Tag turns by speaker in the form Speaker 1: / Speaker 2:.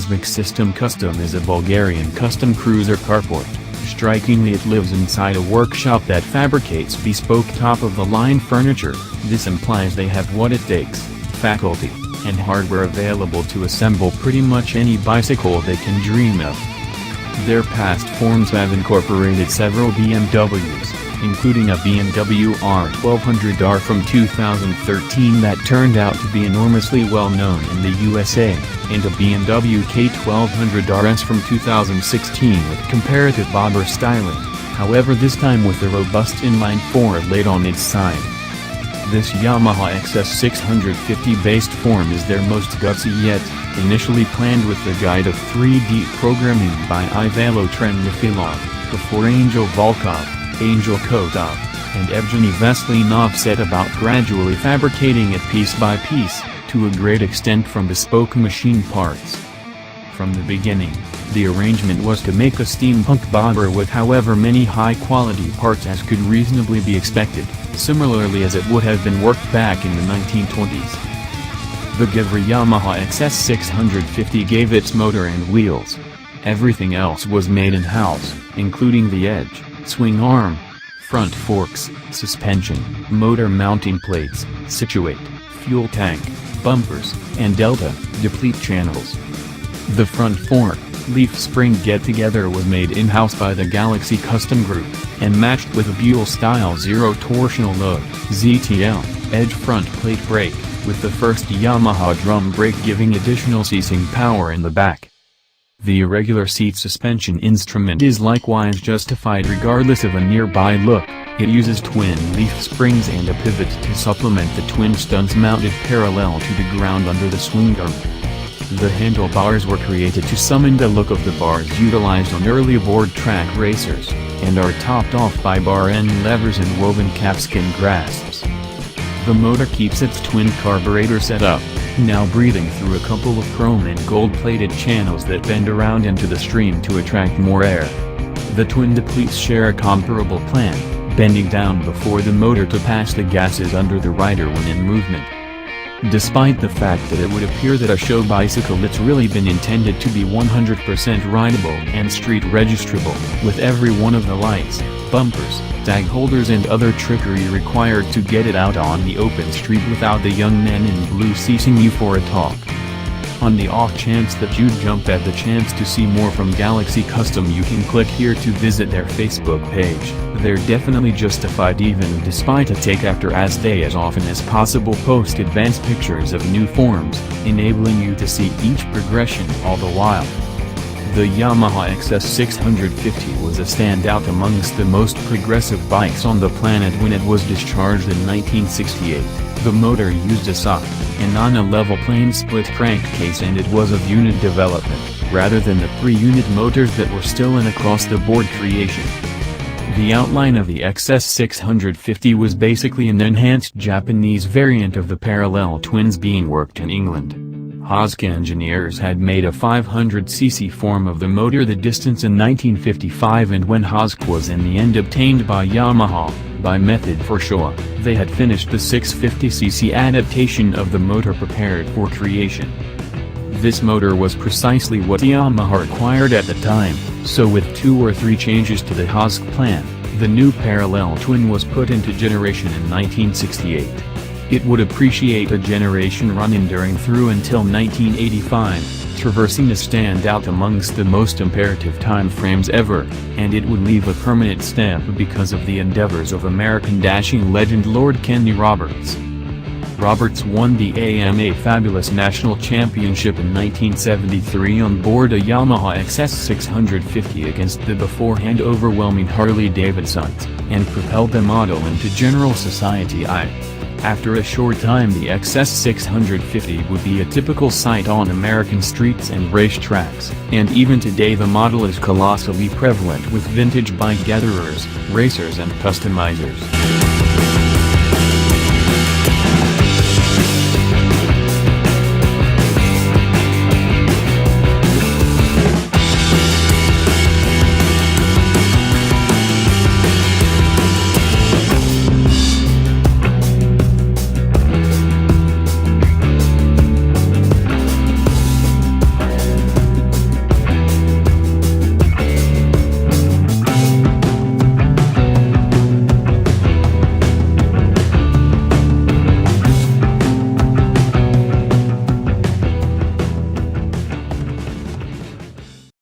Speaker 1: Cosmic System Custom is a Bulgarian custom cruiser carport. Strikingly, it lives inside a workshop that fabricates bespoke top-of-the-line furniture. This implies they have what it takes, faculty, and hardware available to assemble pretty much any bicycle they can dream of. Their past forms have incorporated several BMWs, including a BMW R1200R from 2013 that turned out to be enormously well known in the USA, and a BMW K1200RS from 2016 with comparative bobber styling, however this time with the robust inline-4 lid on its side. This Yamaha XS650 based form is their most gutsy yet, initially planned with the guide of 3D programming by Ivalo Trendafilov, before Angel Volkov, Angel Kotov, and Evgeny Veslinov set about gradually fabricating it piece by piece, to a great extent from bespoke machine parts. From the beginning, the arrangement was to make a steampunk bobber with however many high-quality parts as could reasonably be expected, similarly as it would have been worked back in the 1920s. The giver Yamaha XS650 gave its motor and wheels. Everything else was made in-house, including the edge, swing arm, front forks, suspension, motor mounting plates, situate, fuel tank, bumpers, and delta, deplete channels. The front fork, leaf spring get-together was made in-house by the Galaxy Custom Group, and matched with a Buell-style zero torsional load (ZTL) edge front plate brake, with the first Yamaha drum brake giving additional seizing power in the back. The irregular seat suspension instrument is likewise justified regardless of a nearby look. It uses twin leaf springs and a pivot to supplement the twin studs mounted parallel to the ground under the swing arm. The handlebars were created to summon the look of the bars utilized on early board track racers, and are topped off by bar end levers and woven calfskin grasps. The motor keeps its twin carburetor set up, now breathing through a couple of chrome and gold-plated channels that bend around into the stream to attract more air. The twin depletes share a comparable plan, bending down before the motor to pass the gases under the rider when in movement. Despite the fact that it would appear that a show bicycle, it's really been intended to be 100% rideable and street registrable, with every one of the lights, bumpers, tag holders and other trickery required to get it out on the open street without the young men in blue seizing you for a talk. On the off chance that you'd jump at the chance to see more from Galaxy Custom, you can click here to visit their Facebook page. They're definitely justified even despite a take after, as they as often as possible post advanced pictures of new forms, enabling you to see each progression all the while. The Yamaha XS650 was a standout amongst the most progressive bikes on the planet when it was discharged in 1968. The motor used a soft, and on a level plane split crankcase, and it was of unit development, rather than the pre-unit motors that were still an across-the-board creation. The outline of the XS650 was basically an enhanced Japanese variant of the parallel twins being worked in England. Hausk engineers had made a 500cc form of the motor the distance in 1955, and when Hausk was in the end obtained by Yamaha, by method for Showa, they had finished the 650cc adaptation of the motor prepared for creation. This motor was precisely what Yamaha required at the time, so with 2 or 3 changes to the Hausk plan, the new parallel twin was put into generation in 1968. It would appreciate a generation run enduring through until 1985, traversing a standout amongst the most imperative time frames ever, and it would leave a permanent stamp because of the endeavors of American dashing legend Lord Kenny Roberts. Roberts won the AMA Fabulous National Championship in 1973 on board a Yamaha XS650 against the beforehand overwhelming Harley-Davidsons, and propelled the model into general society eye. After a short time, the XS650 would be a typical sight on American streets and racetracks, and even today the model is colossally prevalent with vintage bike gatherers, racers and customizers.